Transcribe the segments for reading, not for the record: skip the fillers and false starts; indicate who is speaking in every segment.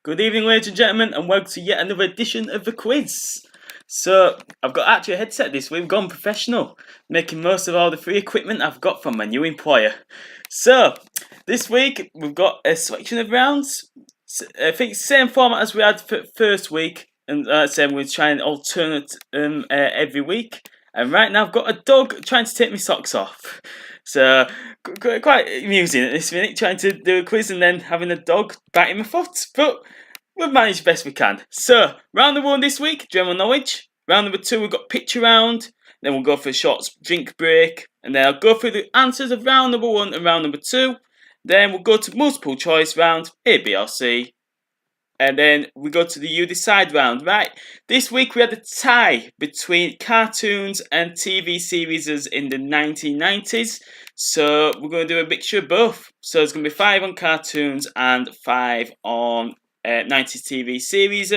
Speaker 1: Good evening, ladies and gentlemen, and welcome to yet another edition of the quiz. So, I've got actually a headset this week. We've gone professional, making most of all the free equipment I've got from my new employer. So, this week we've got a selection of rounds. I think same format as we had for first week, and we're going to try and alternate every week. And right now I've got a dog trying to take my socks off. So, quite amusing at this minute, trying to do a quiz and then having a dog biting my foot. But we've managed best we can. So, round number 1 this week, general knowledge. Round number 2, we've got picture round. Then we'll go for a short drink break. And then I'll go through the answers of round number 1 and round number 2. Then we'll go to multiple choice round, A, B, or C. And then we go to the You Decide round. Right, this week we had a tie between cartoons and TV series in the 1990s. So we're going to do a mixture of both. So it's going to be 5 on cartoons and 5 on 90s TV series.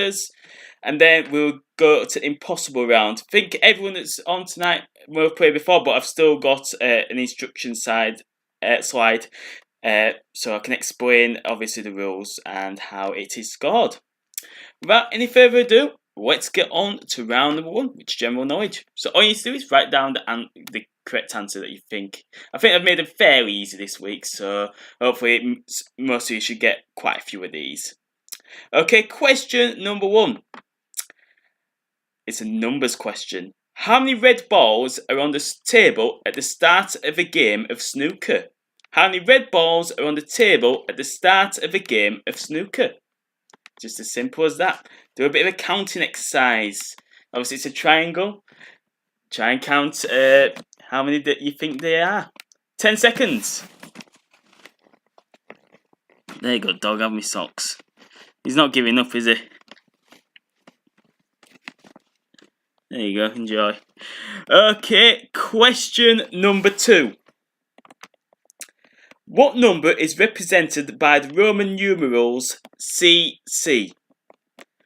Speaker 1: And then we'll go to impossible round. I think everyone that's on tonight will have played before, but I've still got an instruction slide. So I can explain obviously the rules and how it is scored. Without any further ado, let's get on to round number 1, which is general knowledge. So all you need to do is write down the correct answer that you think. I think I've made them fairly easy this week, so hopefully most of you should get quite a few of these. Okay, question number 1. It's a numbers question. How many red balls are on the table at the start of a game of snooker? How many red balls are on the table at the start of a game of snooker? Just as simple as that. Do a bit of a counting exercise. Obviously, it's a triangle. Try and count how many that you think they are. 10 seconds. There you go, dog. Have me socks. He's not giving up, is he? There you go. Enjoy. Okay, question number 2. What number is represented by the Roman numerals CC?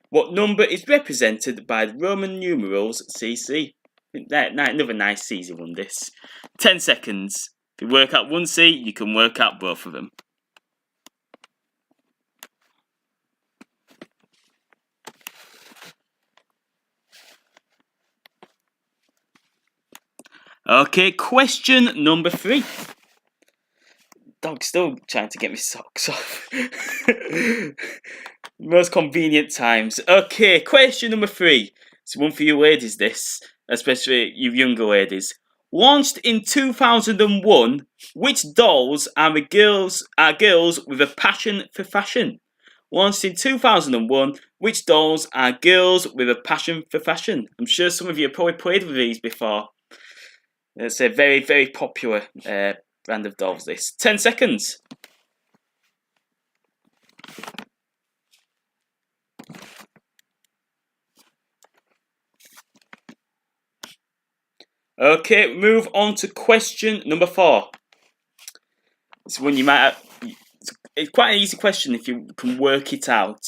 Speaker 1: What number is represented by the Roman numerals CC? Another nice easy one, this. 10 seconds. If you work out one C, you can work out both of them. Okay, question number 3. Dog's still trying to get me socks off. Most convenient times. Okay, question number 3. It's one for you ladies, this. Especially you younger ladies. Launched in 2001, which dolls are girls with a passion for fashion? Launched in 2001, which dolls are girls with a passion for fashion? I'm sure some of you have probably played with these before. It's a very, very popular brand of dolls, this. 10 seconds. Okay, move on to question number 4. It's one you might have, it's quite an easy question if you can work it out.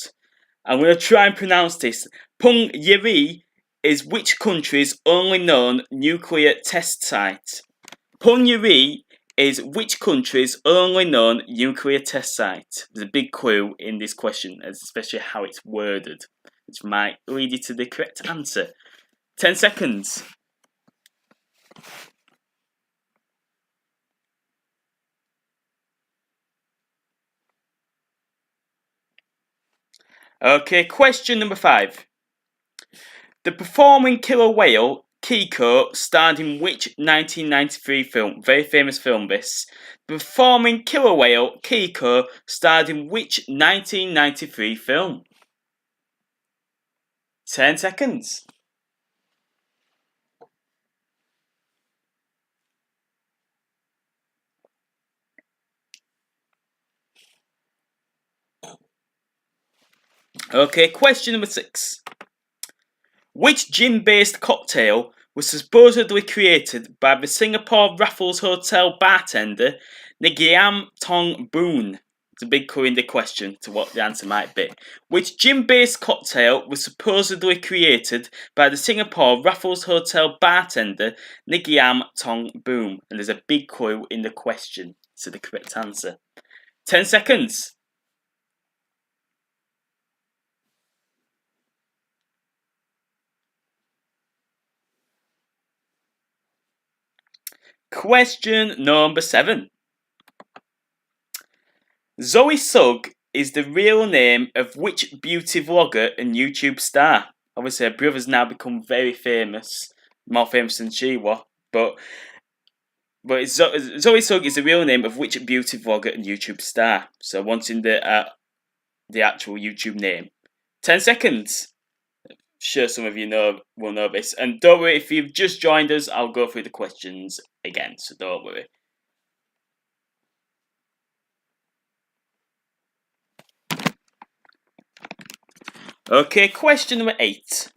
Speaker 1: I'm going to try and pronounce this. Punggye-ri is which country's only known nuclear test site? Punggye-ri is which country's only known nuclear test site? There's a big clue in this question, especially how it's worded, which might lead you to the correct answer. 10 seconds. Okay, question number 5. The performing killer whale Kiko starred in which 1993 film? Very famous film, this. The performing killer whale Kiko starred in which 1993 film? 10 seconds. Okay, question number 6. Which gin-based cocktail was supposedly created by the Singapore Raffles Hotel bartender Ngiam Tong Boon? It's a big clue in the question to what the answer might be. Which gin-based cocktail was supposedly created by the Singapore Raffles Hotel bartender Ngiam Tong Boon? And there's a big clue in the question to the correct answer. 10 seconds. Question number 7. Zoe Sugg is the real name of which beauty vlogger and YouTube star? Obviously, her brother's now become very famous, more famous than she was, but Zoe Sugg is the real name of which beauty vlogger and YouTube star? So wanting the actual YouTube name. 10 seconds. Sure, some of you will know this, and don't worry if you've just joined us. I'll go through the questions again, so don't worry. Okay, question number 8.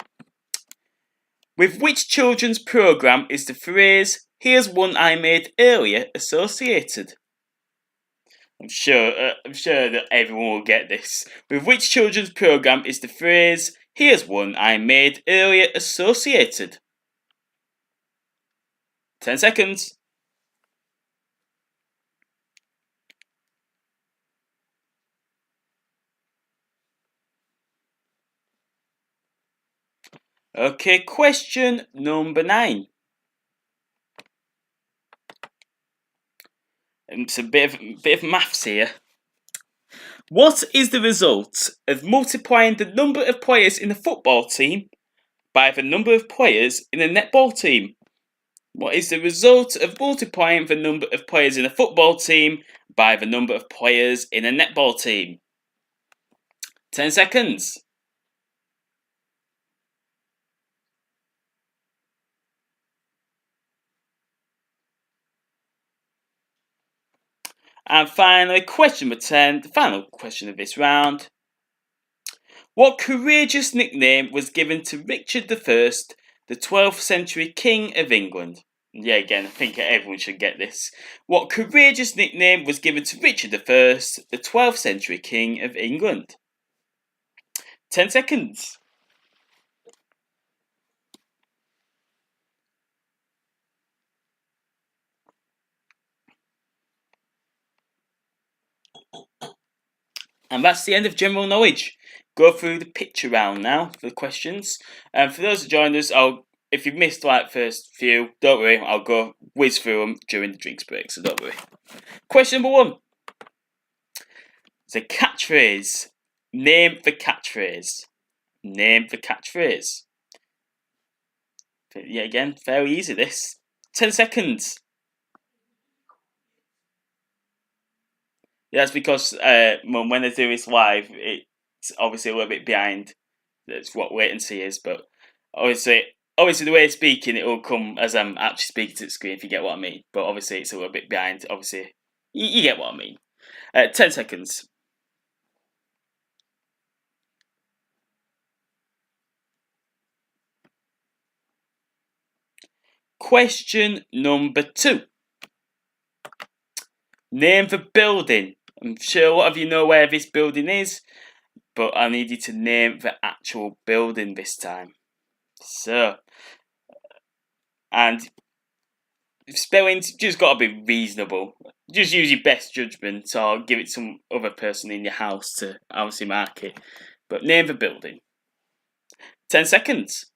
Speaker 1: With which children's programme is the phrase "Here's one I made earlier" associated? I'm sure that everyone will get this. With which children's programme is the phrase "Here's one I made earlier" associated? 10 seconds. Okay, question number 9. It's a bit of maths here. What is the result of multiplying the number of players in a football team by the number of players in a netball team? What is the result of multiplying the number of players in a football team by the number of players in a netball team? 10 seconds. And finally, question number 10, the final question of this round. What courageous nickname was given to Richard I, the 12th century King of England? Yeah, again, I think everyone should get this. What courageous nickname was given to Richard I, the 12th century King of England? 10 seconds. And that's the end of general knowledge. Go through the picture round now for the questions. And for those who joined us, if you've missed like first few, don't worry, I'll go whiz through them during the drinks break, so don't worry. Question number 1. It's a catchphrase. Name the catchphrase. Name the catchphrase. Yeah, again, very easy this. 10 seconds. Yeah, that's because when I do this live, it's obviously a little bit behind. That's what latency is, but obviously the way I'm speaking, it will come as I'm actually speaking to the screen, if you get what I mean. But obviously it's a little bit behind. Obviously, you get what I mean. 10 seconds. Question number 2. Name the building. I'm sure a lot of you know where this building is, but I need you to name the actual building this time. So, and spelling's just got to be reasonable. Just use your best judgment, or give it to some other person in your house to obviously mark it. But name the building. 10 seconds.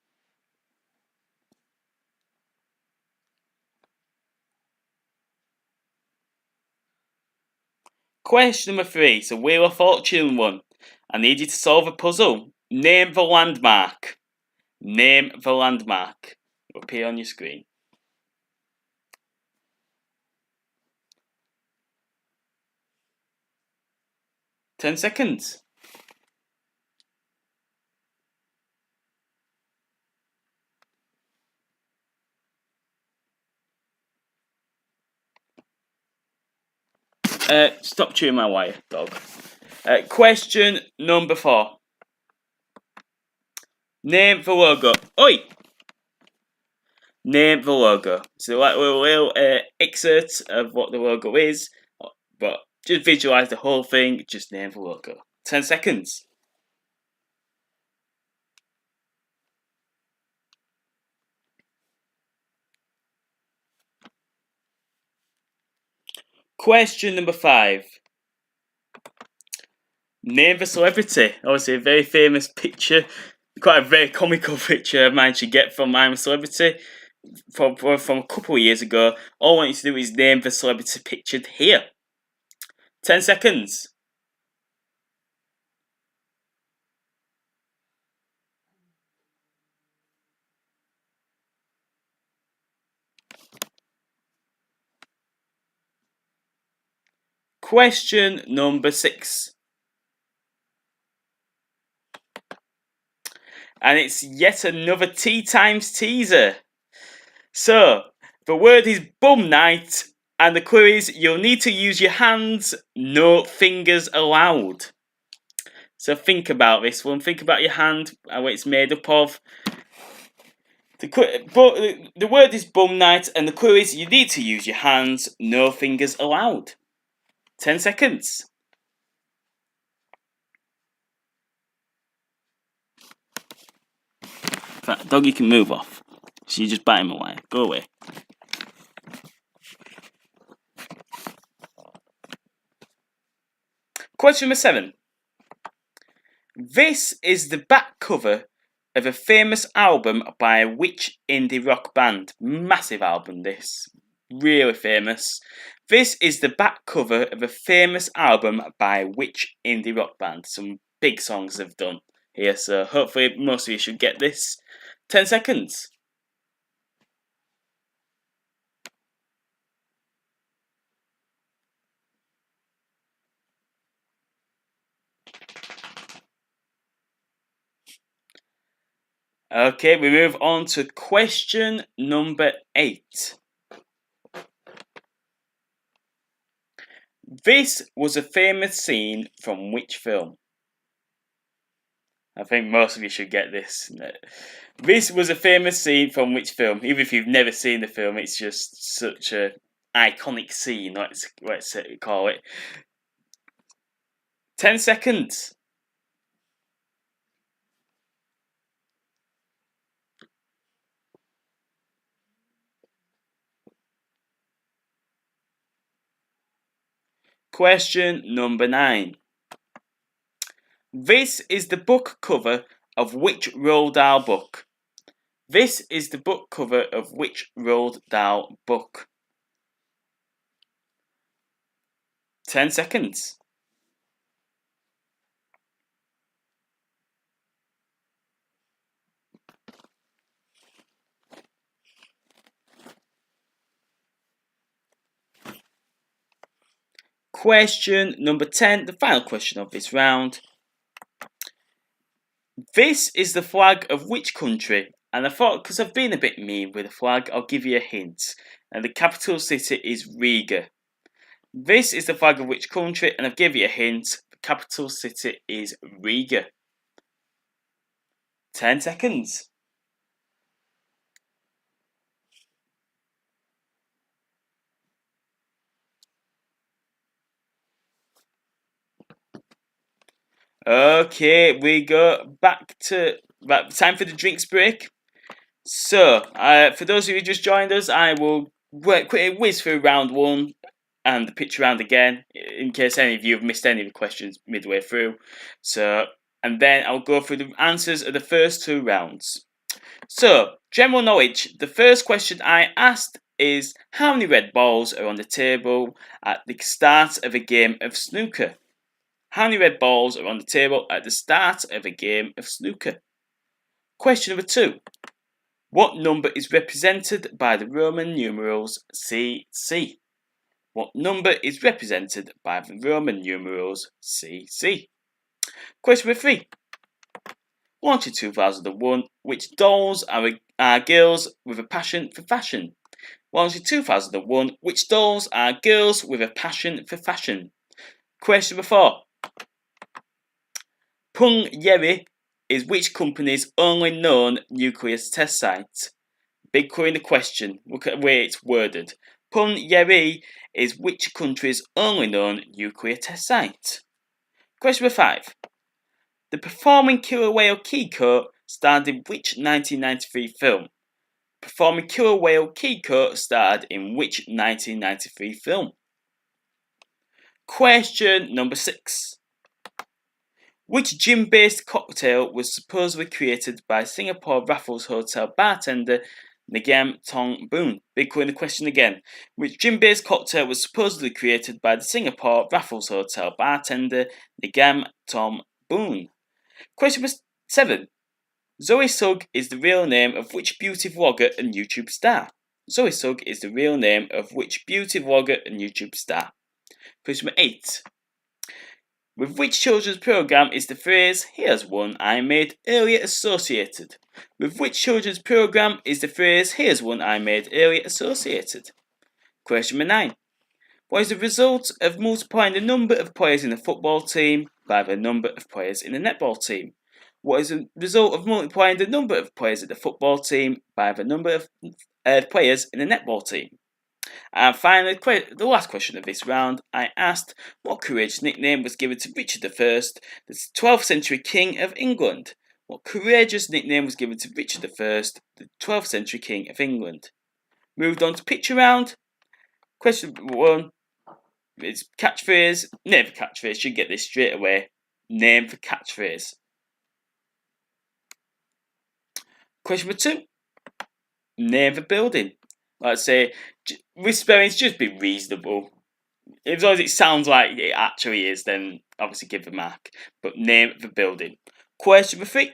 Speaker 1: Question number 3. It's a Wheel of Fortune one. I need you to solve a puzzle. Name the landmark. Name the landmark. It will appear on your screen. 10 seconds. Stop chewing my wire, dog. Question number 4. Name the logo. Oi! Name the logo. So like a little excerpt of what the logo is, but just visualize the whole thing, just name the logo. 10 seconds. Question number 5. Name the celebrity. Obviously a very famous picture, quite a very comical picture I managed to get from I'm a Celebrity. from a couple of years ago. All I want you to do is name the celebrity pictured here. 10 seconds. Question number 6. And it's yet another tea times teaser. So, the word is bum night, and the clue is you'll need to use your hands, no fingers allowed. So think about this one, think about your hand and what it's made up of. The word is bum night, and the clue is you need to use your hands, no fingers allowed. 10 seconds. In fact, doggy can move off. So you just bite him away. Go away. Question number 7. This is the back cover of a famous album by which indie rock band? Massive album, this. Really famous. This is the back cover of a famous album by which indie rock band? Some big songs have done here, so hopefully most of you should get this. 10 seconds. Okay, we move on to question number 8. This was a famous scene from which film? I think most of you should get this. This was a famous scene from which film? Even if you've never seen the film, it's just such a iconic scene, let's call it. 10 seconds. Question number 9. This is the book cover of which Roald Dahl book? This is the book cover of which Roald Dahl book? 10 seconds. Question number 10, the final question of this round. This is the flag of which country? And I thought, because I've been a bit mean with the flag, I'll give you a hint. And the capital city is Riga. This is the flag of which country? And I've given you a hint. The capital city is Riga. 10 seconds. Okay, we go back to time for the drinks break. So, for those of you who just joined us, I will quickly whiz through round 1 and the pitch round again, in case any of you have missed any of the questions midway through. So, and then I'll go through the answers of the first 2 rounds. So, general knowledge. The first question I asked is, how many red balls are on the table at the start of a game of snooker? How many red balls are on the table at the start of a game of snooker? Question number 2. What number is represented by the Roman numerals CC? What number is represented by the Roman numerals CC? Question number 3. Launched in 2001, which dolls are girls with a passion for fashion? Launched in 2001, which dolls are girls with a passion for fashion? Question number 4. Punggye-ri is which company's only known nuclear test site? Big clue in the question. Look at the way it's worded. Punggye-ri is which country's only known nuclear test site? Question number 5. The performing killer whale Kiko starred in which 1993 film? Performing killer whale Kiko starred in which 1993 film? Question number 6. Which gin-based cocktail was supposedly created by Singapore Raffles Hotel bartender Ngam Tong Boon. Big clue in the question again. Which gin-based cocktail was supposedly created by the Singapore Raffles Hotel bartender Ngam Tong Boon? Question 7. Zoe Sugg is the real name of which beauty vlogger and YouTube star? Zoe Sugg is the real name of which beauty vlogger and YouTube star? Question 8. With which children's programme is the phrase "Here's one I made" earlier associated? With which children's programme is the phrase "Here's one I made" earlier associated? Question 9. What is the result of multiplying the number of players in a football team by the number of players in a netball team? What is the result of multiplying the number of players in the football team by the number of players in a netball team? And finally, the last question of this round, I asked what courageous nickname was given to Richard I, the 12th century King of England? What courageous nickname was given to Richard I, the 12th century King of England? Moved on to picture round. Question 1 is catchphrase. Name for catchphrase. Should get this straight away. Name for catchphrase. Question 2. Name for building. Let's say, with spellings, just be reasonable. As long as it sounds like it actually is, then obviously give a mark. But name the building. Question 3.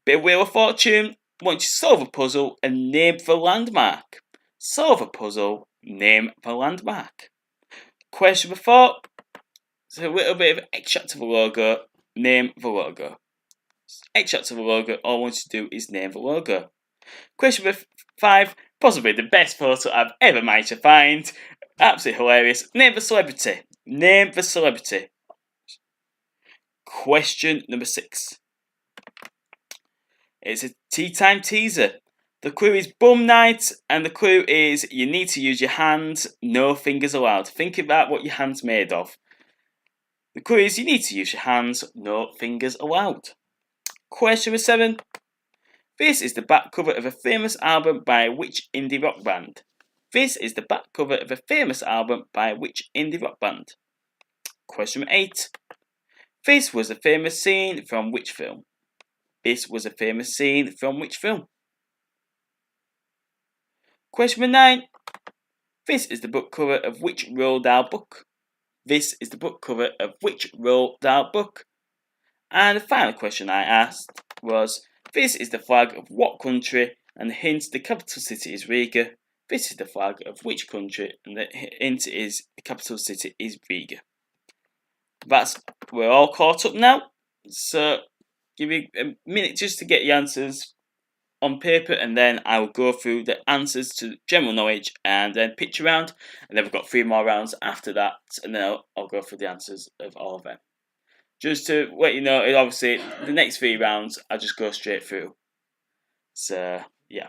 Speaker 1: Bit of Wheel of Fortune. Want you to solve a puzzle and name the landmark. Solve a puzzle, name the landmark. Question 4. So a little bit of extract of the logo. Name the logo. Extract of the logo. All I want you to do is name the logo. Question 5. Possibly the best photo I've ever managed to find. Absolutely hilarious. Name the celebrity. Name the celebrity. Question number 6. It's a tea time teaser. The clue is bum night, and the clue is you need to use your hands, no fingers allowed. Think about what your hand's made of. The clue is you need to use your hands, no fingers allowed. Question number 7. This is the back cover of a famous album by which indie rock band? This is the back cover of a famous album by which indie rock band? Question number 8. This was a famous scene from which film? This was a famous scene from which film? Question number 9. This is the book cover of which Roald Dahl book? This is the book cover of which Roald Dahl book? And the final question I asked was, this is the flag of what country? And the hint, the capital city is Riga. This is the flag of which country? And the hint is the capital city is Riga. We're all caught up now. So give you a minute just to get your answers on paper, and then I will go through the answers to general knowledge and then picture round, and then we've got 3 more rounds after that, and then I'll go through the answers of all of them. Just to let you know, obviously the next 3 rounds I'll just go straight through. So yeah.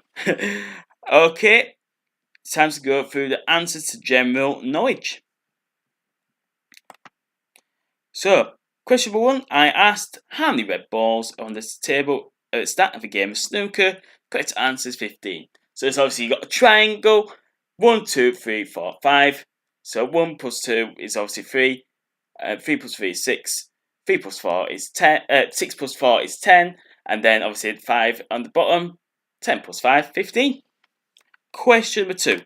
Speaker 1: Okay, it's time to go through the answers to general knowledge. So, question number 1, I asked how many red balls are on this table at the start of a game of snooker. Correct answer is 15. So it's obviously you've got a triangle. 1, 2, 3, 4, 5. So 1 plus 2 is obviously 3. 3 plus 3 is 6. 3 plus 4 is 10. 6 plus 4 is 10. And then obviously 5 on the bottom. 10 plus 5, 15. Question number 2.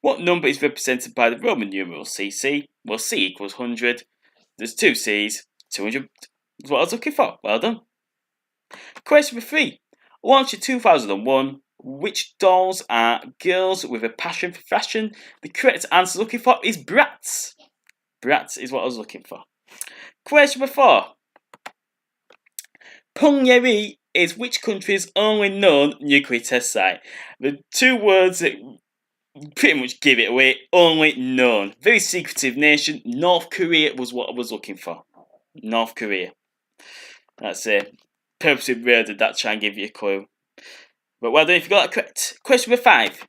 Speaker 1: What number is represented by the Roman numeral CC? Well, C equals 100. There's 2 C's. 200 is what I was looking for. Well done. Question number 3. Launched in 2001. Which dolls are girls with a passion for fashion? The correct answer looking for is Bratz. Bratz is what I was looking for. Question number 4. Pyongyang is which country's only known nuclear test site? The 2 words that pretty much give it away. Only known. Very secretive nation. North Korea was what I was looking for. North Korea. That's it. Purposely worded that to try and give you a clue. But well done if you got that correct. Question number 5.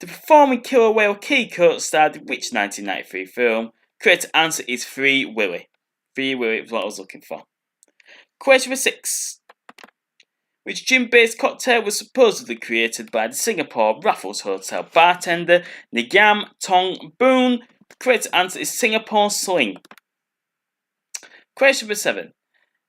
Speaker 1: The performing killer whale Keiko starred in which 1993 film? Correct answer is Free Willy. Free Willy was what I was looking for. Question number 6. Which gin-based cocktail was supposedly created by the Singapore Raffles Hotel bartender Ngam Tong Boon? The correct answer is Singapore Sling. Question number 7.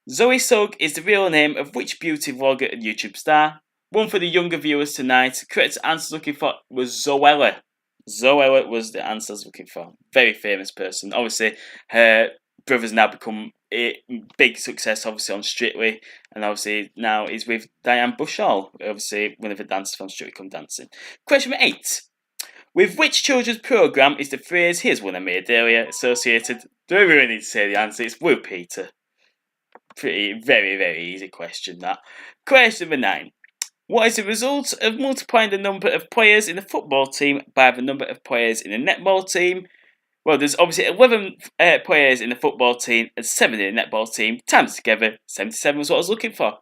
Speaker 1: Zoe Sugg is the real name of which beauty vlogger and YouTube star? one for the younger viewers tonight. Correct answer looking for was Zoella. Zoella was the answer I was looking for. Very famous person. Obviously, her brother's now become a big success, obviously, on Strictly. And obviously, now is with Diane Bushall. Obviously, one of the dancers from Strictly Come Dancing. Question number 8. With which children's programme is the phrase, here's one I made earlier, associated? Do we really need to say the answer? It's Woo Peter. Very, very easy question, that. Question number 9. What is the result of multiplying the number of players in the football team by the number of players in the netball team? Well, there's obviously 11 players in the football team and 7 in the netball team. Times together, 77 was what I was looking for.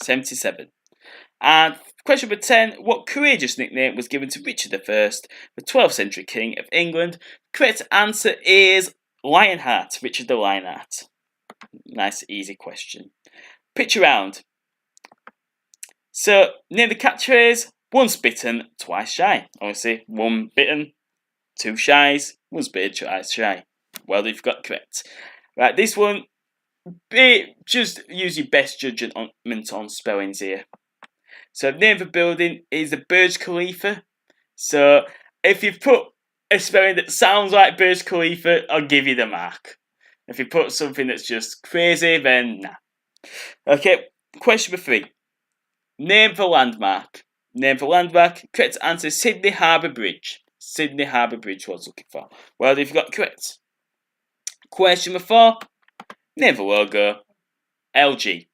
Speaker 1: 77. And question number 10. What courageous nickname was given to Richard I, the 12th century king of England? Correct answer is Lionheart. Richard the Lionheart. Nice, easy question. Picture round. So, name the catchphrase, once bitten, twice shy. Obviously, one bitten, two shies, once bitten, twice shy. Well, you've got correct. Right, this one, just use your best judgment on spellings here. So, the name of the building is the Burj Khalifa. So, if you put a spelling that sounds like Burj Khalifa, I'll give you the mark. If you put something that's just crazy, then nah. Okay, question number 3. Name the landmark. Name the landmark. Correct answer is Sydney Harbour Bridge. Sydney Harbour Bridge was looking for. Well, you've got correct. Question number 4. Name the logo. LG.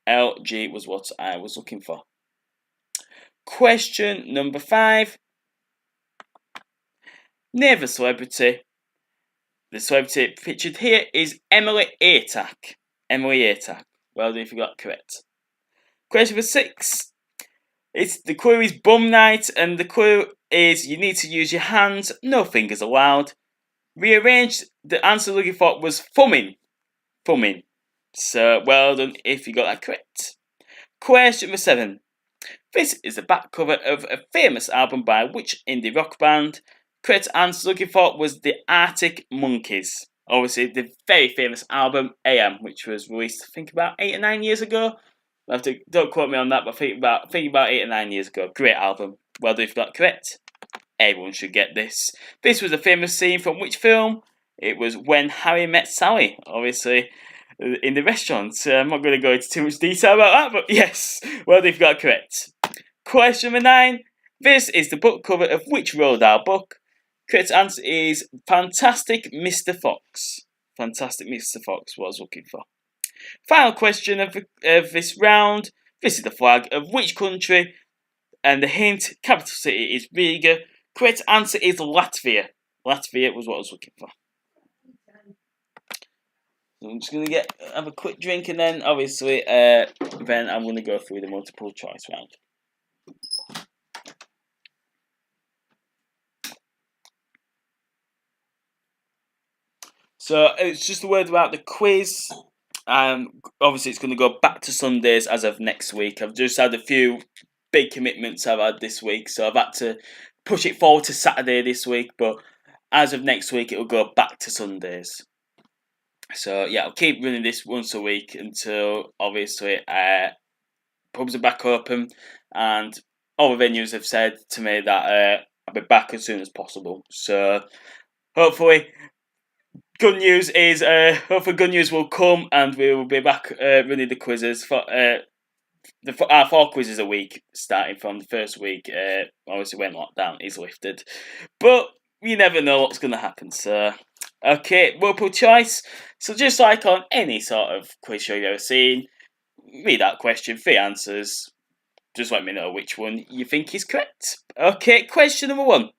Speaker 1: LG was what I was looking for. Question number 5. Name the celebrity. The celebrity pictured here is Emily Atack. Emily Atack. Well, if you got correct. Question number 6. The clue is bum night, and the clue is you need to use your hands, no fingers allowed. Rearrange, the answer looking for was thumbing. Thumbing. So, well done if you got that correct. Question number 7. This is the back cover of a famous album by which indie rock band? Correct answer looking for was the Arctic Monkeys. Obviously, the very famous album AM, which was released, I think, about 8 or 9 years ago. Don't quote me on that, but think about 8 or 9 years ago. Great album. Well done if you got correct. Everyone should get this. This was a famous scene from which film? It was When Harry Met Sally. Obviously, in the restaurant. I'm not going to go into too much detail about that, but yes. Well done if you got correct. Question number 9. This is the book cover of which Roald Dahl book? Correct answer is Fantastic Mr. Fox. Fantastic Mr. Fox was looking for. Final question of this round. This is the flag of which country? And the hint, capital city is Riga. Correct answer is Latvia. Latvia was what I was looking for. So I'm just going to have a quick drink, and then obviously then I'm going to go through the multiple choice round. So it's just a word about the quiz. Obviously, it's going to go back to Sundays as of next week. I've just had a few big commitments I've had this week, so I've had to push it forward to Saturday this week. But as of next week, it will go back to Sundays. So yeah, I'll keep running this once a week until obviously pubs are back open, and all the venues have said to me that I'll be back as soon as possible. So hopefully. Good news is, hopefully good news will come, and we will be back running the quizzes for our 4 quizzes a week, starting from the first week. Obviously, when lockdown is lifted, but you never know what's going to happen. So, okay, multiple choice. So, just like on any sort of quiz show you've ever seen, read that question, 3 answers. Just let me know which one you think is correct. Okay, question number 1.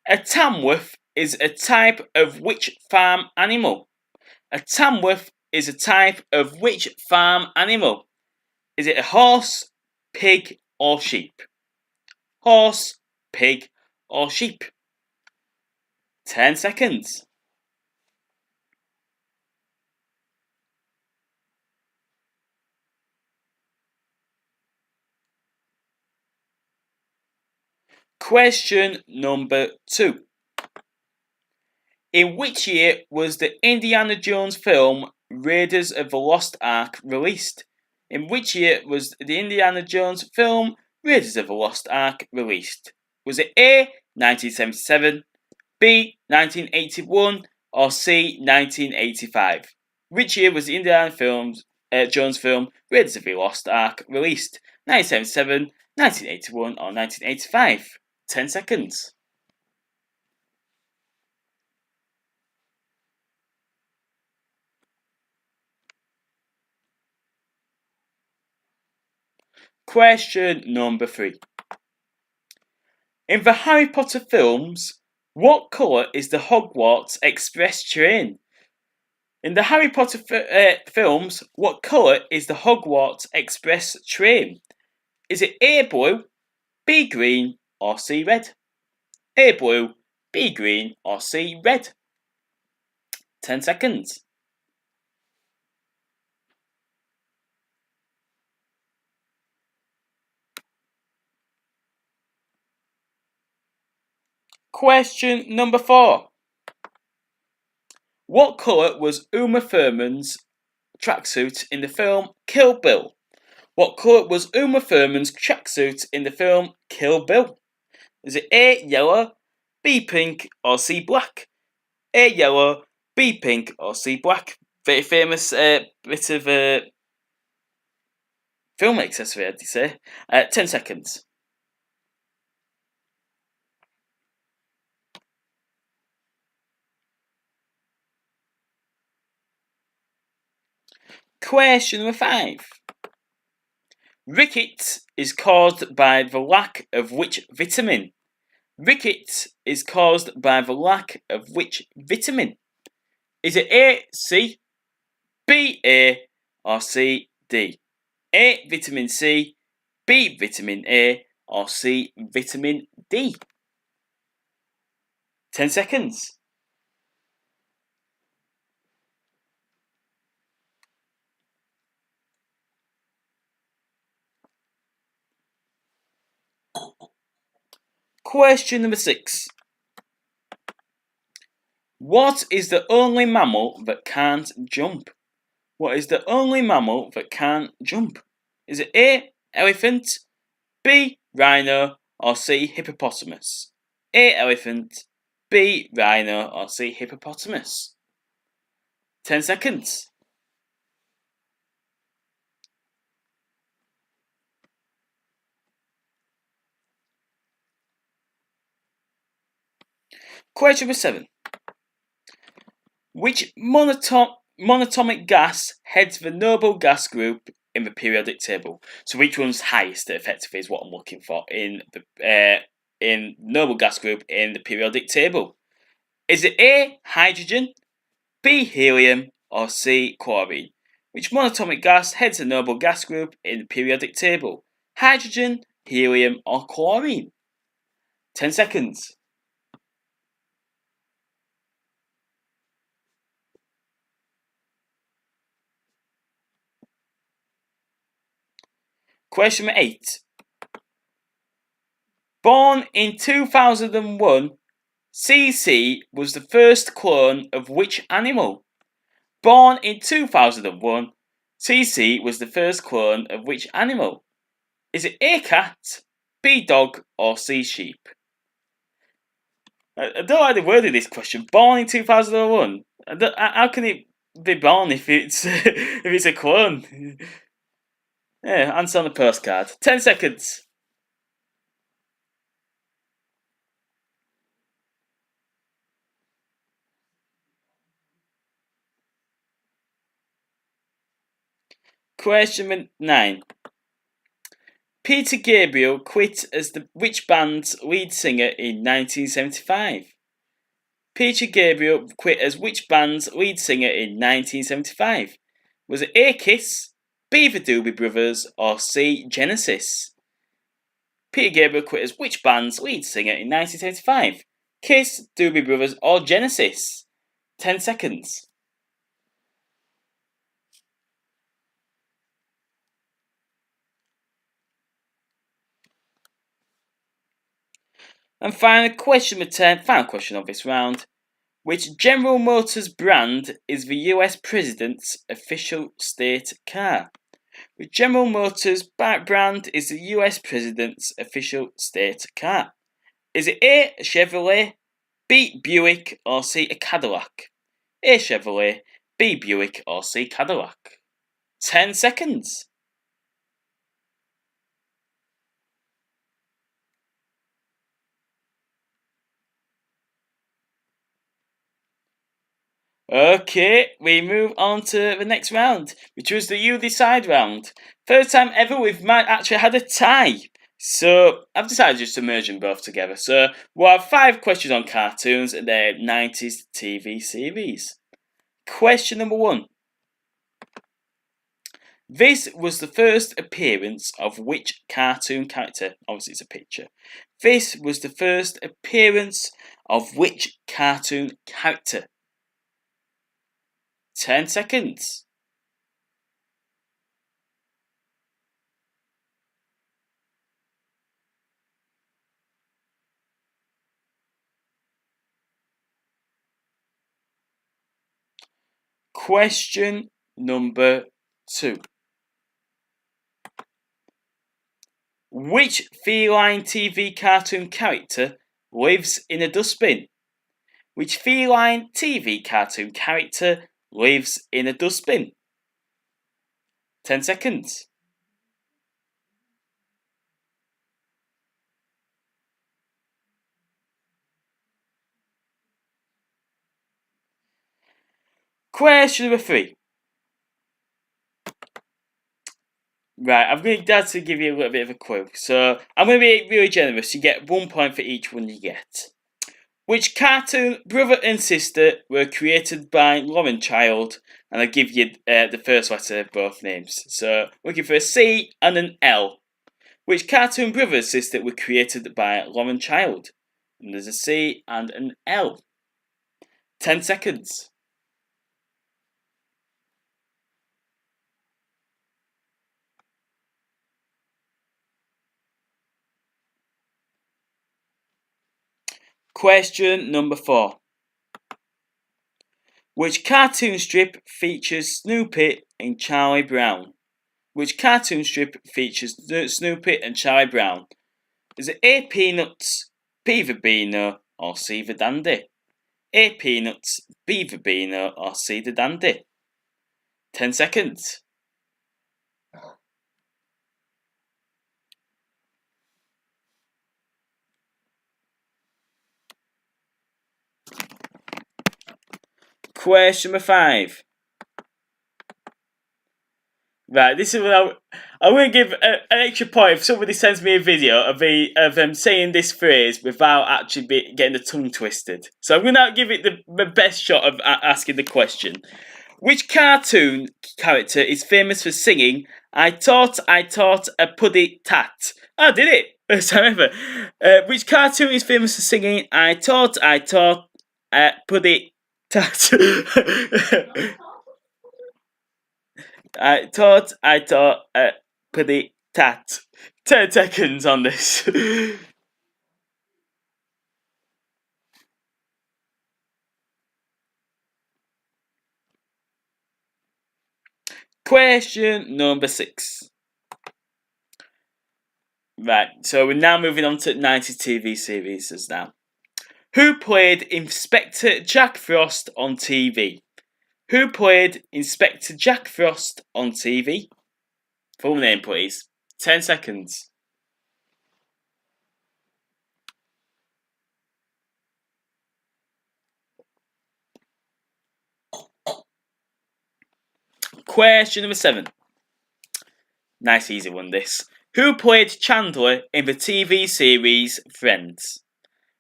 Speaker 1: A Tamworth is a type of which farm animal? A Tamworth is a type of which farm animal? Is it a horse, pig, or sheep? Horse, pig, or sheep? 10 seconds. Question number 2. In which year was the Indiana Jones film Raiders of the Lost Ark released? In which year was the Indiana Jones film Raiders of the Lost Ark released? Was it A, 1977, B, 1981, or C, 1985? Which year was the Jones film Raiders of the Lost Ark released? 1977, 1981, or 1985? 10 seconds. Question number 3. In the Harry Potter films, what colour is the Hogwarts Express train? In the Harry Potter films, what colour is the Hogwarts Express train? Is it A blue, B green, or C red? A blue, B green, or C red? 10 seconds. Question number 4. What colour was Uma Thurman's tracksuit in the film Kill Bill? What colour was Uma Thurman's tracksuit in the film Kill Bill? Is it A yellow, B pink, or C black? A yellow, B pink, or C black? Very famous bit of film accessory, I'd say. 10 seconds. Question number 5. Rickets is caused by the lack of which vitamin? Rickets is caused by the lack of which vitamin? Is it A, C, B, A, or C, D? A, vitamin C, B, vitamin A, or C, vitamin D? 10 seconds. Question number 6. What is the only mammal that can't jump? What is the only mammal that can't jump? Is it A, elephant, B, rhino, or C, hippopotamus? A, elephant, B, rhino, or C, hippopotamus? 10 seconds. Question number 7. Which monatomic gas heads the noble gas group in the periodic table? So which one's highest, effectively, is what I'm looking for in noble gas group in the periodic table. Is it A, hydrogen, B, helium, or C, chlorine? Which monatomic gas heads the noble gas group in the periodic table? Hydrogen, helium, or chlorine? 10 seconds. Question number 8. Born in 2001, CC was the first clone of which animal? Born in 2001, CC was the first clone of which animal? Is it A, cat, B, dog, or C, sheep? I don't like the word of this question. Born in 2001. How can it be born if it's if it's a clone? Yeah, answer on the postcard. 10 seconds. Question 9. Peter Gabriel quit as which band's lead singer in 1975? Peter Gabriel quit as which band's lead singer in 1975? Was it A, Kiss, B, the Doobie Brothers, or C, Genesis? Peter Gabriel quit as which band's lead singer in 1975? Kiss, Doobie Brothers, or Genesis? 10 seconds. And final question number 10, final question of this round. Which General Motors brand is the US President's official state car? Which General Motors brand is the US President's official state car? Is it A, a Chevrolet, B, Buick, or C, a Cadillac? A, Chevrolet, B, Buick, or C, Cadillac? 10 seconds. Okay, we move on to the next round, which was the You Decide round. First time ever we've actually had a tie. So I've decided just to merge them both together. So we'll have 5 questions on cartoons and their 90s TV series. Question number 1. This was the first appearance of which cartoon character? Obviously it's a picture. This was the first appearance of which cartoon character? 10 seconds. Question number 2. Which feline TV cartoon character lives in a dustbin? Which feline TV cartoon character lives in a dustbin? 10 seconds. Question number 3. Right, I'm going to give you a little bit of a clue. So, I'm going to be really generous. You get 1 point for each one you get. Which cartoon brother and sister were created by Lauren Child? And I'll give you the first letter of both names. So, looking for a C and an L. Which cartoon brother and sister were created by Lauren Child? And there's a C and an L. 10 seconds. Question number 4. Which cartoon strip features Snoopy and Charlie Brown? Which cartoon strip features Snoopy and Charlie Brown? Is it A, Peanuts, B, the Beano, or C, the Dandy? A, Peanuts, B, the Beano, or C, the Dandy? 10 seconds. Question number 5. Right, this is what I'm going to give an extra point if somebody sends me a video of them saying this phrase without actually getting the tongue twisted. So I'm going to give it the best shot of asking the question. Which cartoon character is famous for singing I taught a puddy tat? Oh, I did it! First time ever. Which cartoon is famous for singing I taught a puddy tat? I taught a puddy tat. 10 seconds on this. Question number 6. Right, so we're now moving on to 90s TV series now. Who played Inspector Jack Frost on TV? Who played Inspector Jack Frost on TV? Full name, please. 10 seconds. Question number 7. Nice easy one, this. Who played Chandler in the TV series Friends?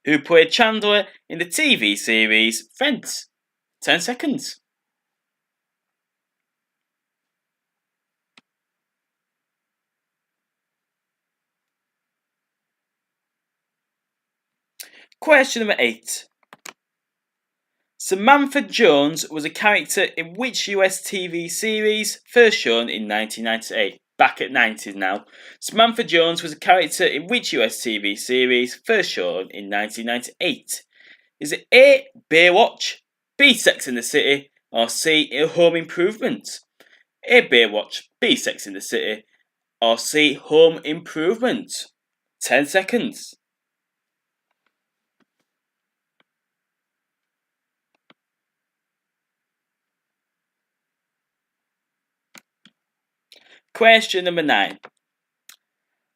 Speaker 1: Who played Chandler in the TV series Friends? 10 seconds. Question number 8. Samantha Jones was a character in which US TV series first shown in 1998? Back at 90s now. Samantha Jones was a character in which US TV series first shown in 1998? Is it A, Baywatch, B, Sex and the City, or C, Home Improvement? A, Baywatch, B. Sex in the City, or C. Home Improvement? 10 seconds. Question number 9.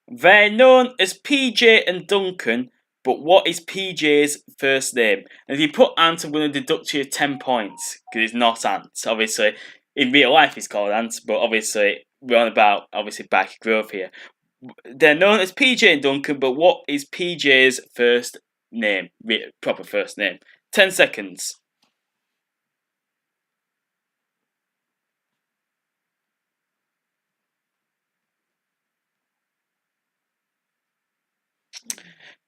Speaker 1: They're known as PJ and Duncan, but what is PJ's first name? And if you put Ant, I'm going to deduct you 10 points, because it's not Ant. Obviously, in real life it's called Ant, but obviously we're on about, back growth here. They're known as PJ and Duncan, but what is PJ's first name? Proper first name. 10 seconds.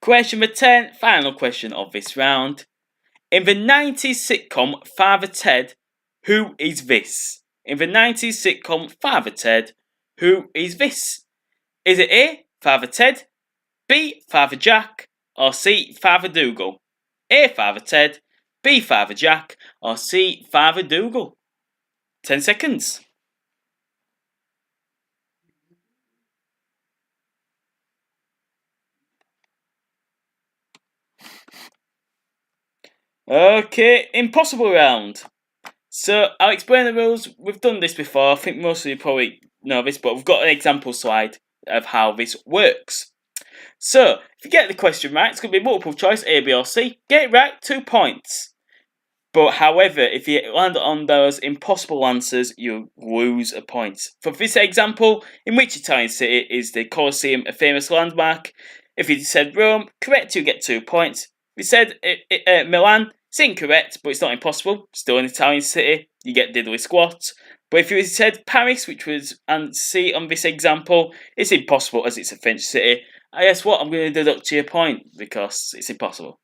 Speaker 1: Question number 10, final question of this round. In the 90s sitcom Father Ted, who is this? In the 90s sitcom Father Ted, who is this? Is it A. Father Ted, B. Father Jack, or C. Father Dougal? A. Father Ted, B. Father Jack, or C. Father Dougal? 10 seconds. Okay, impossible round. So I'll explain the rules. We've done this before. I think most of you probably know this, but we've got an example slide of how this works. So if you get the question right, it's going to be multiple choice A, B, or C. Get it right, 2 points. But however, if you land on those impossible answers, you lose a point. For this example, in which Italian city is the Colosseum a famous landmark? If you said Rome, correct, you get 2 points. If you said Milan, it's incorrect, but it's not impossible. Still an Italian city, you get diddly squat. But if you said Paris, which was and C on this example, it's impossible as it's a French city. I guess what? I'm going to deduct you a point because it's impossible.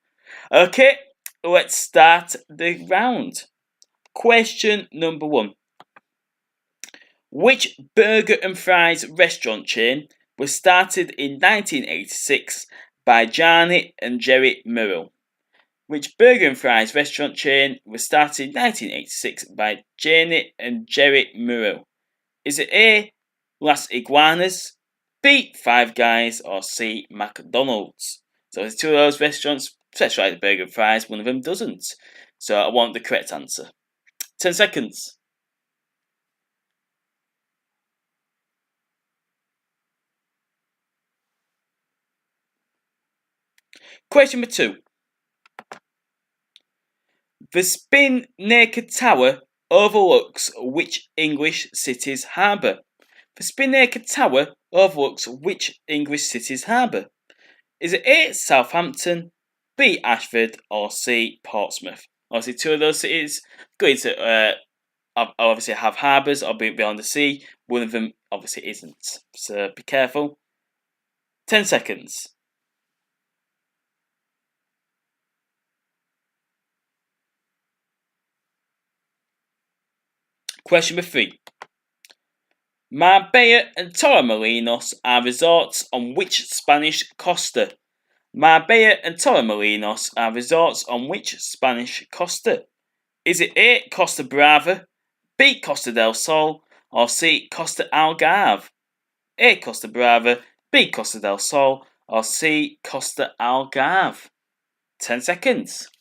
Speaker 1: Okay, let's start the round. Question number 1. Which burger and fries restaurant chain was started in 1986 by Johnny and Jerry Murrell? Which burger and fries restaurant chain was started in 1986 by Janie and Jerry Murrell? Is it A. Las Iguanas, B. Five Guys, or C. McDonald's? So there's 2 of those restaurants specialise in burger and fries, one of them doesn't. So I want the correct answer. 10 seconds. Question number 2. The Spin Naked Tower overlooks which English city's harbour? The Spin Naked Tower overlooks which English city's harbour? Is it A. Southampton, B. Ashford, or C. Portsmouth? Obviously, 2 of those cities going to obviously have harbours or be on the sea. One of them obviously isn't. So be careful. 10 seconds. Question number 3. Marbella and Torremolinos are resorts on which Spanish costa? Marbella and Torremolinos are resorts on which Spanish costa? Is it A. Costa Brava, B. Costa del Sol, or C. Costa Algarve? A. Costa Brava, B. Costa del Sol, or C. Costa Algarve? 10 seconds.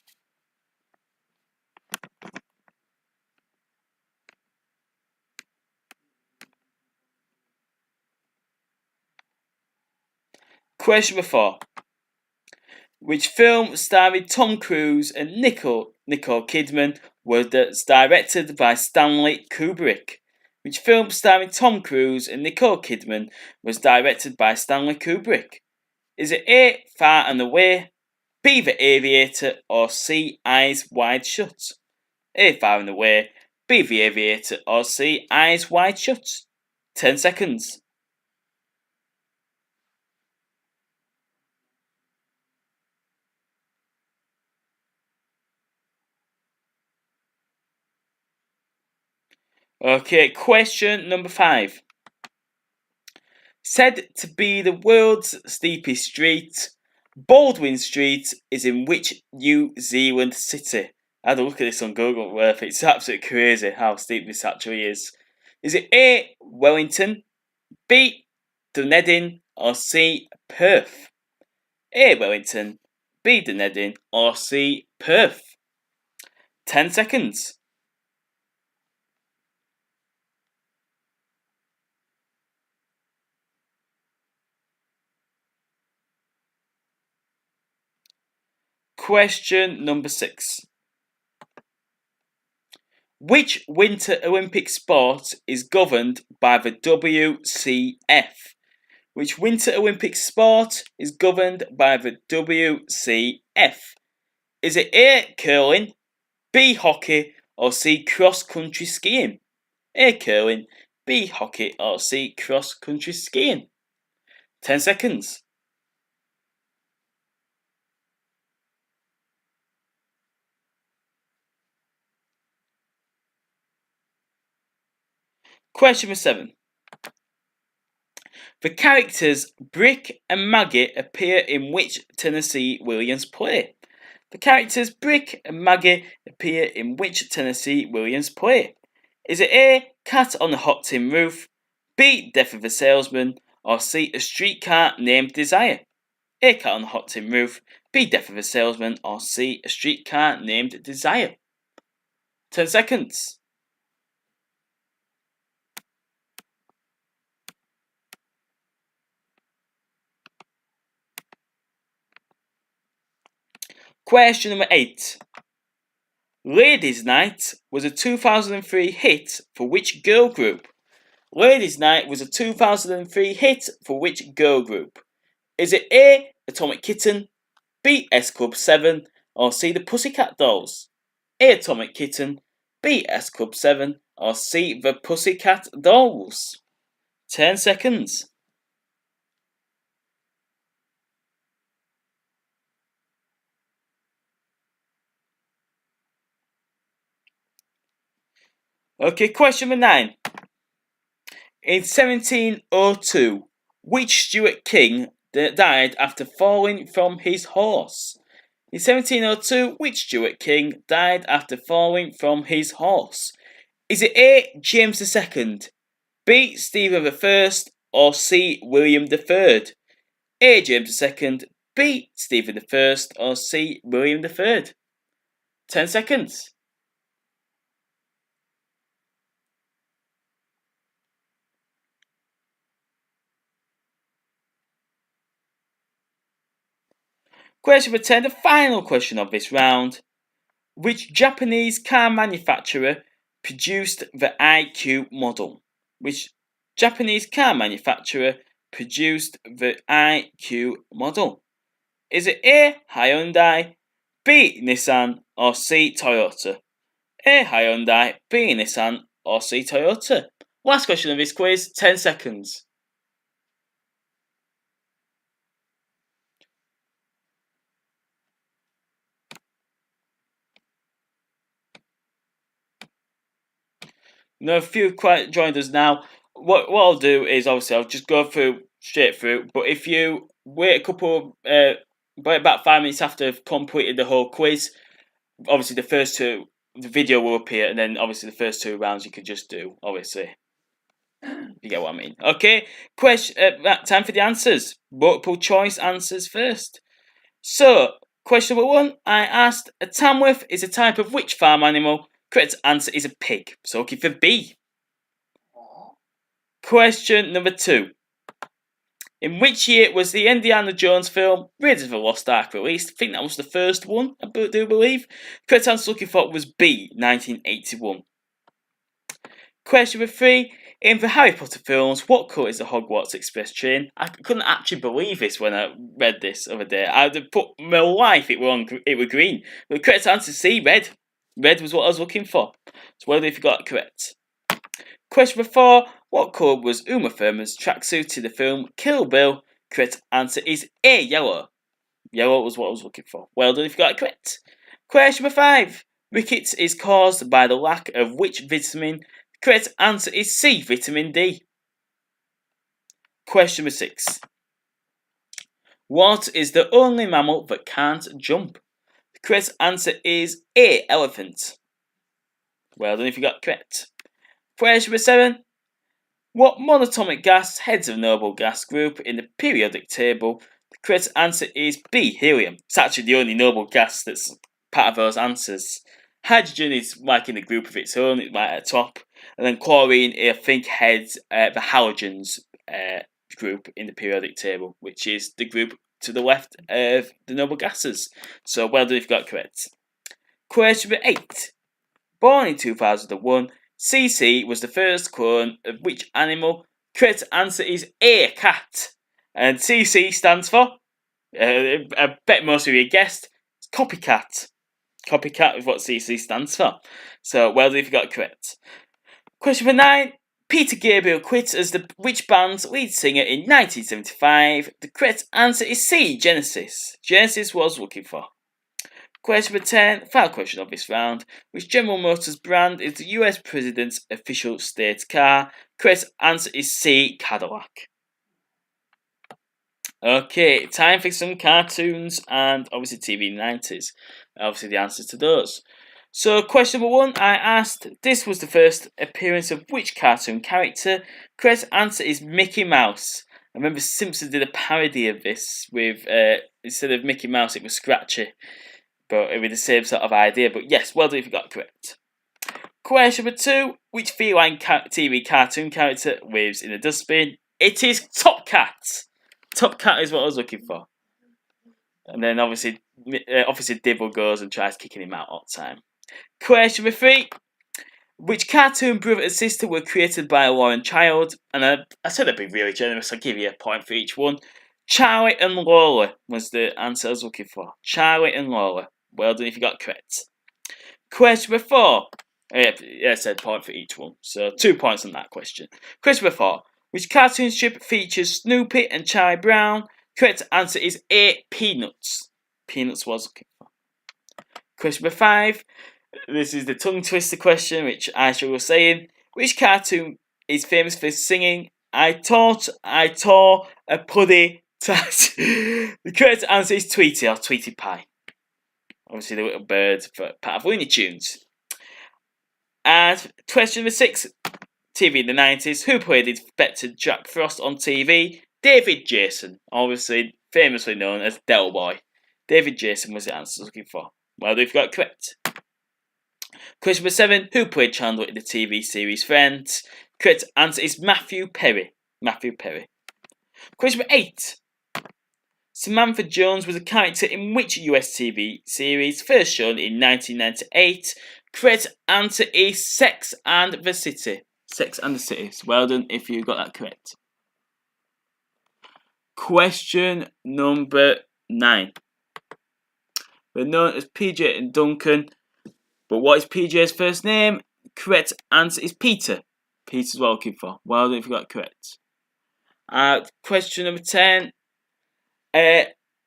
Speaker 1: Question number 4. Which film starring Tom Cruise and Nicole Kidman was directed by Stanley Kubrick? Which film starring Tom Cruise and Nicole Kidman was directed by Stanley Kubrick? Is it A. Far and Away, B. The Aviator, or C. Eyes Wide Shut? A. Far and Away, B. The Aviator, or C. Eyes Wide Shut? 10 seconds. Okay, question number 5. Said to be the world's steepest street, Baldwin Street is in which New Zealand city? I had a look at this on Google Earth. It's absolutely crazy how steep this actually is. Is it A, Wellington, B, Dunedin, or C, Perth? A, Wellington, B, Dunedin, or C, Perth? 10 seconds. Question number 6. Which Winter Olympic sport is governed by the WCF? Which Winter Olympic sport is governed by the WCF? Is it A, curling, B, hockey, or C, cross-country skiing? A, curling, B, hockey, or C, cross-country skiing? 10 seconds. Question number 7. The characters Brick and Maggie appear in which Tennessee Williams play? The characters Brick and Maggie appear in which Tennessee Williams play? Is it A, Cat on the Hot Tin Roof, B, Death of a Salesman, or C, A Streetcar Named Desire? A, Cat on the Hot Tin Roof, B, Death of a Salesman, or C, A Streetcar Named Desire? 10 seconds. Question number 8. Ladies' Night was a 2003 hit for which girl group? Ladies' Night was a 2003 hit for which girl group? Is it A, Atomic Kitten, B, S Club 7, or C, the Pussycat Dolls? A, Atomic Kitten, B, S Club 7, or C, the Pussycat Dolls? 10 seconds. Okay, question number 9. In 1702, which Stuart king died after falling from his horse? In 1702, which Stuart king died after falling from his horse? Is it A, James II, B, Stephen I, or C, William III? A, James II, B, Stephen I, or C, William III? 10 seconds. Question number 10, the final question of this round. Which Japanese car manufacturer produced the IQ model? Which Japanese car manufacturer produced the IQ model? Is it A, Hyundai, B, Nissan, or C, Toyota? A, Hyundai, B, Nissan, or C, Toyota? Last question of this quiz, 10 seconds. No, if you've quite joined us now, what I'll do is obviously I'll just go straight through. But if you wait wait about 5 minutes after I've completed the whole quiz, obviously the video will appear, and then obviously the first 2 rounds you could just do. Obviously, you get what I mean. Okay, time for the answers. Multiple choice answers first. So, question number 1, I asked, a Tamworth is a type of which farm animal? Correct answer is a pig. So, okay for B. Question number 2. In which year was the Indiana Jones film Raiders of the Lost Ark released? I think that was the first one, I do believe. Correct answer looking for was B, 1981. Question number 3. In the Harry Potter films, what colour is the Hogwarts Express train? I couldn't actually believe this when I read this other day. I'd have put my life it were green. But the correct answer is C, red. Red was what I was looking for. So well done if you got it correct. Question number 4. What colour was Uma Thurman's tracksuit in the film Kill Bill? Correct answer is A, yellow. Yellow was what I was looking for. Well done if you got it correct. Question number 5. Rickets is caused by the lack of which vitamin? Correct answer is C, vitamin D. Question number 6. What is the only mammal that can't jump? The correct answer is A, elephant. Well done if you got it correct. Question number 7. What monatomic gas heads a noble gas group in the periodic table? The correct answer is B, helium. It's actually the only noble gas that's part of those answers. Hydrogen is like in a group of its own, it's right at the top. And then chlorine, I think, heads the halogens group in the periodic table, which is the group to the left of the noble gases. So well done if you got it correct. Question number 8. Born in 2001, CC was the first clone of which animal? Correct answer is A, cat. And CC stands for, I bet most of you guessed, it's copycat. Copycat is what CC stands for. So well done if you got it correct. Question number 9. Peter Gabriel quit as the which band's lead singer in 1975? The correct answer is C, Genesis. Genesis was looking for. Question number 10, final question of this round. Which General Motors brand is the US President's official state car? Correct answer is C, Cadillac. Okay, time for some cartoons and obviously TV in the 90s. Obviously the answers to those. So question number 1, I asked, this was the first appearance of which cartoon character? Correct answer is Mickey Mouse. I remember Simpsons did a parody of this with, instead of Mickey Mouse, it was Scratchy. But it was the same sort of idea. But yes, well done if you got it correct. Question number 2, which feline TV cartoon character lives in a dustbin? It is Top Cat. Top Cat is what I was looking for. And then obviously Dibble goes and tries kicking him out all the time. Question number 3. Which cartoon brother and sister were created by Lauren Child? And I said I'd be really generous, I'll give you a point for each one. Charlie and Lola was the answer I was looking for. Charlie and Lola. Well done if you got it correct. Question number 4. Yeah, I said point for each one. So 2 points on that question. Question number 4. Which cartoon strip features Snoopy and Charlie Brown? Correct answer is A, Peanuts. Peanuts was looking for. Question number 5. This is the tongue twister question, which Aisha was saying. Which cartoon is famous for singing I taught a puddy tat? The correct answer is Tweety or Tweety Pie. Obviously the little bird for part of Looney Tunes. And question number 6. TV in the 90s. Who played Inspector Jack Frost on TV? David Jason. Obviously famously known as Del Boy. David Jason was the answer I was looking for. Well, if you got it correct. Question number 7. Who played Chandler in the TV series Friends? Correct answer is Matthew Perry. Matthew Perry. Question number 8. Samantha Jones was a character in which US TV series first shown in 1998? Correct answer is Sex and the City. Sex and the City. So well done if you got that correct. Question number 9. We're known as PJ and Duncan, but what is PJ's first name? Correct answer is Peter. Peter's what I'm looking for. Well done if you got it correct. Question number 10.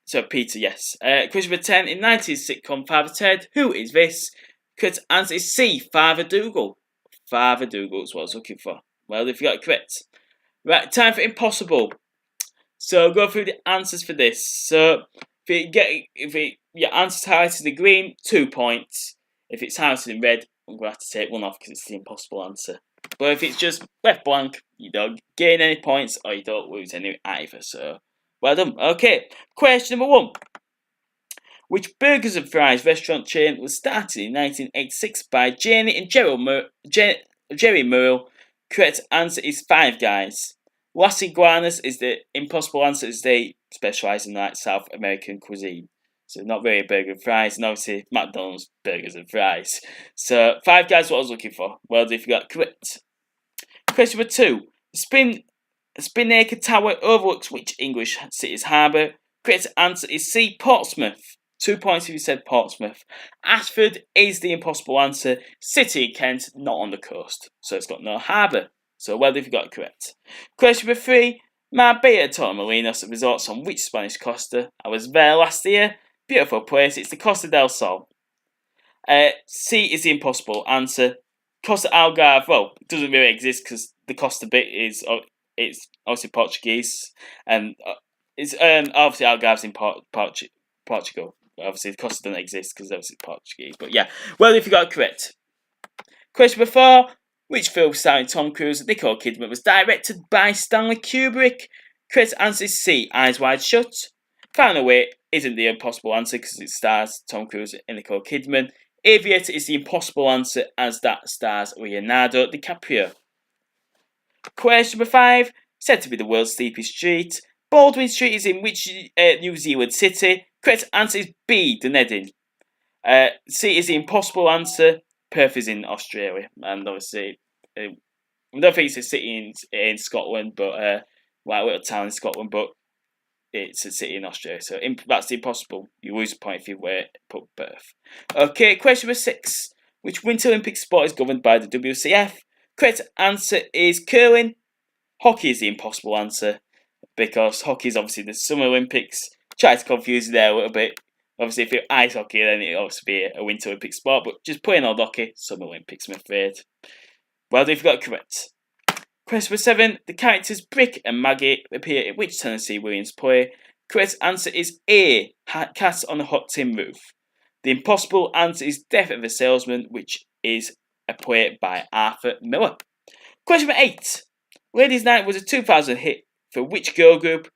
Speaker 1: So Peter, yes. Question number 10. In 90s sitcom Father Ted, who is this? Correct answer is C, Father Dougal. Father Dougal is what I was looking for. Well, if you got it correct. Right, time for Impossible. So go through the answers for this. So if your answer's highlighted in green, 2 points. If it's highlighted in red, I'm going to have to take one off because it's the impossible answer. But if it's just left blank, you don't gain any points or you don't lose any either. So well done. Okay, question number 1. Which Burgers and Fries restaurant chain was started in 1986 by Janie and Jerry Merle? Correct answer is Five Guys. Las Iguanas is the impossible answer, as they specialise in like South American cuisine. So not really burger and fries, and obviously McDonald's burgers and fries. So Five Guys is what I was looking for. Well done if you got it correct. Question number 2. Spinnaker Tower overlooks which English city's harbour? Correct answer is C, Portsmouth. 2 points if you said Portsmouth. Ashford is the impossible answer. City in Kent, not on the coast. So it's got no harbour. So well done if you got it correct. Question number 3. Marbella Torremolinos resorts on which Spanish costa? I was there last year. Beautiful place. It's the Costa del Sol. C is the impossible answer. Costa Algarve, well, it doesn't really exist because the Costa bit is it's obviously Portuguese, and it's obviously Algarve's in Portugal. Obviously, the Costa doesn't exist because obviously it's Portuguese. But yeah, well, if you got it correct. Question number 4. Which film starring Tom Cruise and Nicole Kidman was directed by Stanley Kubrick? Correct answer is C, Eyes Wide Shut. Final Away isn't the impossible answer because it stars Tom Cruise and Nicole Kidman. Aviator is the impossible answer as that stars Leonardo DiCaprio. Question number 5. Said to be the world's steepest street. Baldwin Street is in which New Zealand city? Correct answer is B, Dunedin. C is the impossible answer. Perth is in Australia, and obviously, I don't think it's a city in Scotland, but well, a little town in Scotland, but it's a city in Australia. So that's the impossible. You lose a point if you put Perth. Okay, question number 6. Which Winter Olympic sport is governed by the WCF? Correct answer is curling. Hockey is the impossible answer because hockey is obviously the Summer Olympics. Try to confuse you there a little bit. Obviously, if you're ice hockey, then it'll also be a Winter Olympic sport. But just plain old hockey, Summer Olympics, I'm afraid. Well done if you got it correct. Question number 7. The characters Brick and Maggie appear in which Tennessee Williams play? Correct answer is A, Cats on a Hot Tin Roof. The impossible answer is Death of a Salesman, which is a play by Arthur Miller. Question number 8. Ladies' Night was a 2000 hit for which girl group?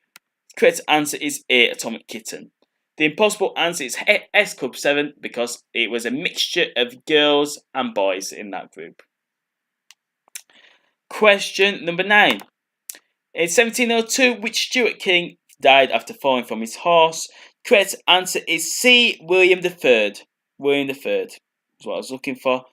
Speaker 1: Correct answer is A, Atomic Kitten. The impossible answer is S Club 7 because it was a mixture of girls and boys in that group. Question number 9. In 1702, which Stuart king died after falling from his horse? Correct answer is C, William III. William III is what I was looking for.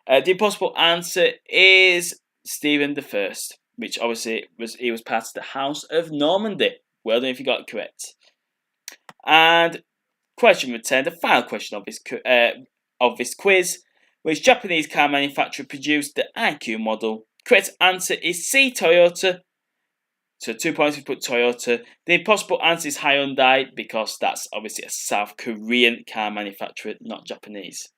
Speaker 1: The impossible answer is Stephen I, which obviously he was part of the House of Normandy. Well done if you got it correct. And question number 10, the final question of this quiz. Which Japanese car manufacturer produced the IQ model? Correct answer is C, Toyota. So 2 points if you put Toyota. The impossible answer is Hyundai because that's obviously a South Korean car manufacturer, not Japanese.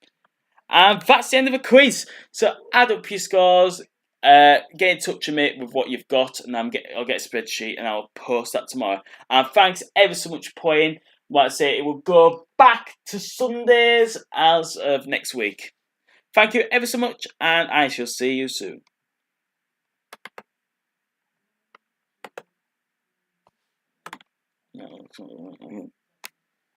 Speaker 1: And that's the end of the quiz. So add up your scores. Get in touch with me with what you've got, and I'll get a spreadsheet and I'll post that tomorrow. And thanks ever so much for playing. Like I say, it will go back to Sundays as of next week. Thank you ever so much, and I shall see you soon. No,